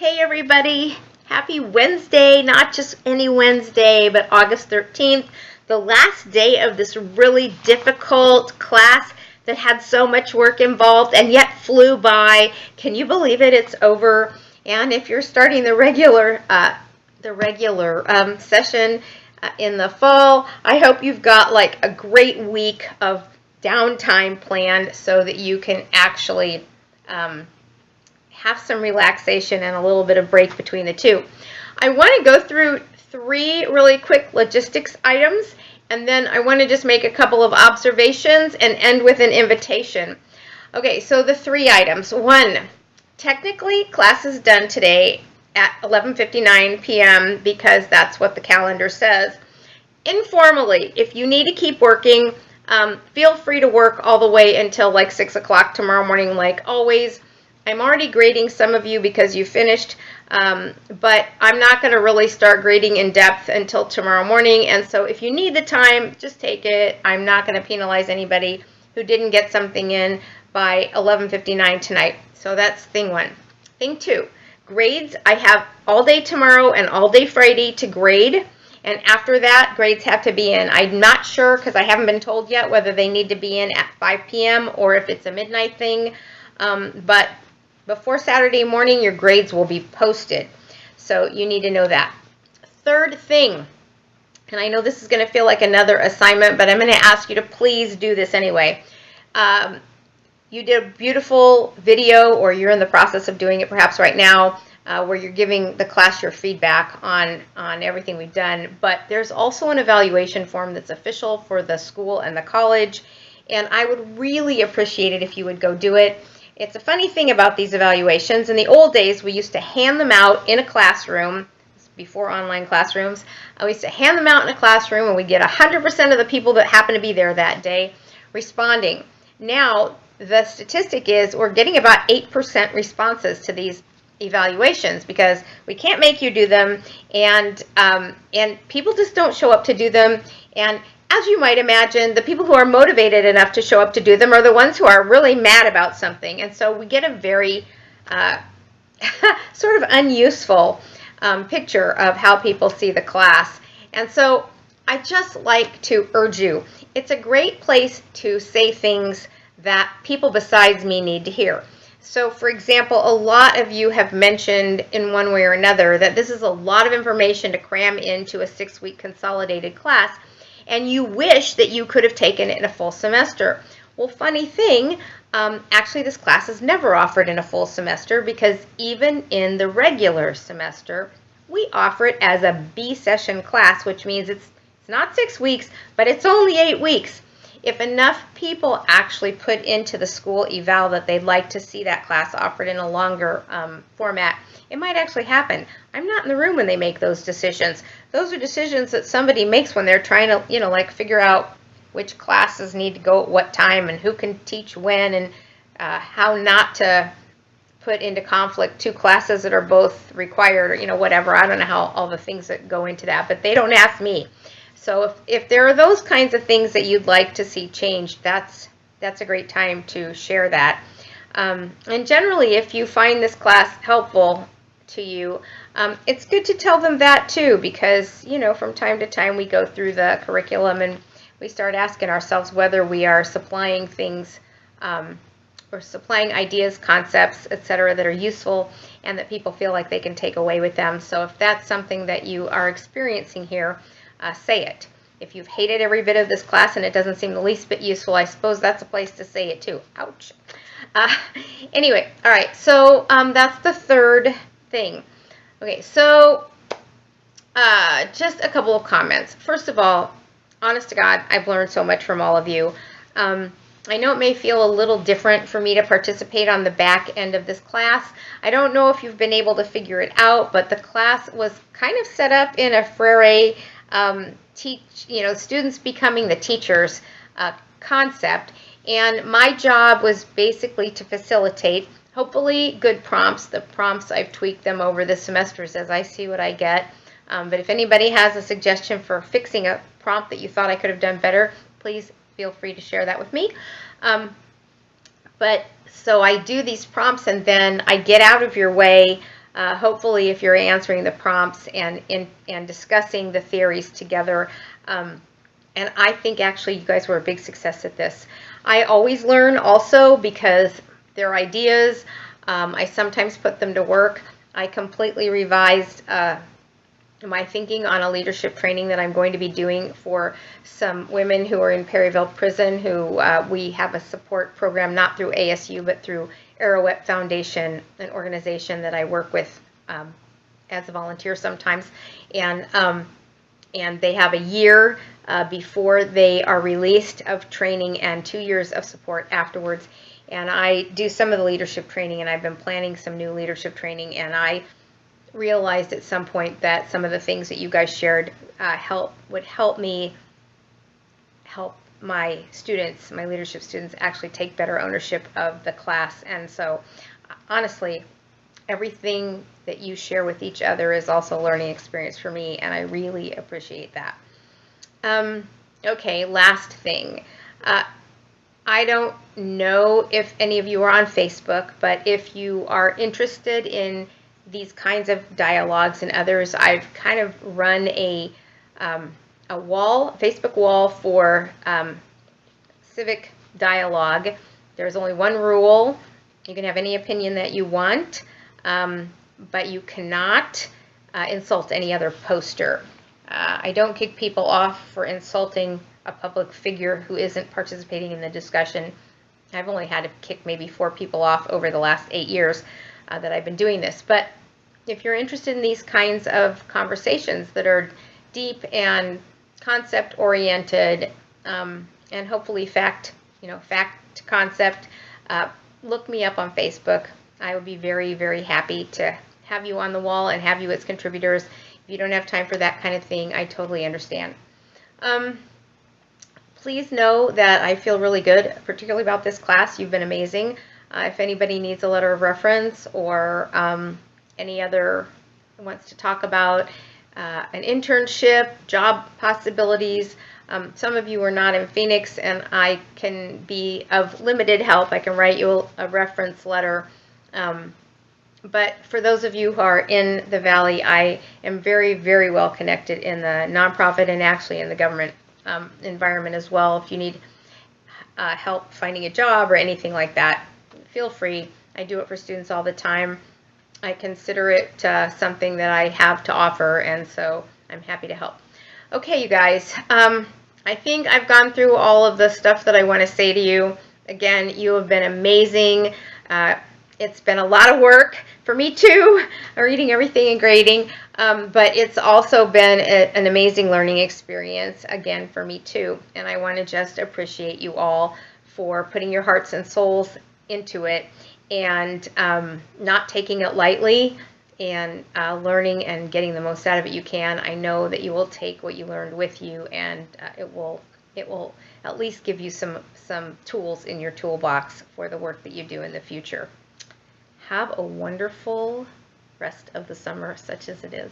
Hey everybody, happy Wednesday, not just any Wednesday, but August 13th, the last day of this really difficult class that had so much work involved and yet flew by. Can you believe it? It's over. And if you're starting the regular session in the fall, I hope you've got like a great week of downtime planned so that you can actually have some relaxation and a little bit of break between the two. I want to go through 3 really quick logistics items, and then I want to just make a couple of observations and end with an invitation. Okay, so the 3 items. 1, technically class is done today at 11:59 p.m. because that's what the calendar says. Informally, if you need to keep working, feel free to work all the way until like 6 o'clock tomorrow morning like always. I'm already grading some of you because you finished, but I'm not going to really start grading in depth until tomorrow morning, and so if you need the time, just take it. I'm not going to penalize anybody who didn't get something in by 11:59 tonight. So that's thing 1. Thing 2, grades. I have all day tomorrow and all day Friday to grade, and after that, grades have to be in. I'm not sure because I haven't been told yet whether they need to be in at 5 p.m. or if it's a midnight thing, but before Saturday morning, your grades will be posted. So you need to know that. 3rd thing, and I know this is going to feel like another assignment, but I'm going to ask you to please do this anyway. You did a beautiful video, or you're in the process of doing it perhaps right now, where you're giving the class your feedback on everything we've done. But there's also an evaluation form that's official for the school and the college, and I would really appreciate it if you would go do it. It's a funny thing about these evaluations. In the old days, we used to hand them out in a classroom, before online classrooms. We used to hand them out in a classroom, and we get 100% of the people that happen to be there that day responding. Now, the statistic is we're getting about 8% responses to these evaluations because we can't make you do them, and people just don't show up to do them. And as you might imagine, the people who are motivated enough to show up to do them are the ones who are really mad about something. And so we get a very sort of unuseful picture of how people see the class. And so I just like to urge you, it's a great place to say things that people besides me need to hear. So, for example, a lot of you have mentioned in one way or another that this is a lot of information to cram into a 6-week consolidated class, and you wish that you could have taken it in a full semester. Well, funny thing, actually this class is never offered in a full semester because even in the regular semester, we offer it as a B-session class, which means it's not 6 weeks, but it's only 8 weeks. If enough people actually put into the school eval that they'd like to see that class offered in a longer format, it might actually happen. I'm not in the room when they make those decisions. Those are decisions that somebody makes when they're trying to, like figure out which classes need to go at what time and who can teach when, and how not to put into conflict 2 classes that are both required, or whatever. I don't know how all the things that go into that, but they don't ask me. So if there are those kinds of things that you'd like to see changed, that's a great time to share that. And generally, if you find this class helpful to you, it's good to tell them that too, because from time to time we go through the curriculum and we start asking ourselves whether we are supplying things or supplying ideas, concepts, etc. that are useful and that people feel like they can take away with them. So if that's something that you are experiencing here, say it. If you've hated every bit of this class and it doesn't seem the least bit useful, I suppose that's a place to say it too. Ouch. Anyway, all right, so that's the 3rd thing. Okay, so just a couple of comments. First of all, honest to God, I've learned so much from all of you. I know it may feel a little different for me to participate on the back end of this class. I don't know if you've been able to figure it out, but the class was kind of set up in a Freire students becoming the teachers concept, and my job was basically to facilitate hopefully good prompts. The prompts, I've tweaked them over the semesters as I see what I get, but if anybody has a suggestion for fixing a prompt that you thought I could have done better, please feel free to share that with me. But so I do these prompts, and then I get out of your way hopefully if you're answering the prompts and discussing the theories together. And I think actually you guys were a big success at this. I always learn also because they're ideas. I sometimes put them to work. I completely revised my thinking on a leadership training that I'm going to be doing for some women who are in Perryville Prison, who we have a support program, not through ASU, but through Arrowet Foundation, an organization that I work with as a volunteer sometimes. And they have a year before they are released of training and 2 years of support afterwards. And I do some of the leadership training, and I've been planning some new leadership training, and I realized at some point that some of the things that you guys shared would help me help my students, my leadership students, actually take better ownership of the class. And so honestly, everything that you share with each other is also a learning experience for me, and I really appreciate that. Okay, last thing. I don't know if any of you are on Facebook, but if you are interested in these kinds of dialogues and others, I've kind of run a Facebook wall for civic dialogue. There's only one rule. You can have any opinion that you want, but you cannot insult any other poster. I don't kick people off for insulting a public figure who isn't participating in the discussion. I've only had to kick maybe 4 people off over the last 8 years that I've been doing this. But if you're interested in these kinds of conversations that are deep and concept oriented, and hopefully fact concept, look me up on Facebook. I would be very, very happy to have you on the wall and have you as contributors. If you don't have time for that kind of thing, I totally understand. Please know that I feel really good, particularly about this class. You've been amazing. If anybody needs a letter of reference or any other wants to talk about an internship, job possibilities, some of you are not in Phoenix, and I can be of limited help. I can write you a reference letter. But for those of you who are in the Valley, I am very, very well connected in the nonprofit and actually in the government environment as well. If you need help finding a job or anything like that, feel free. I do it for students all the time. I consider it something that I have to offer, and so I'm happy to help. Okay, you guys, I think I've gone through all of the stuff that I want to say to you. Again, you have been amazing. It's been a lot of work for me too, reading everything and grading, but it's also been an amazing learning experience, again, for me too. And I want to just appreciate you all for putting your hearts and souls into it and not taking it lightly and learning and getting the most out of it you can. I know that you will take what you learned with you, and it will at least give you some tools in your toolbox for the work that you do in the future. Have a wonderful rest of the summer, such as it is.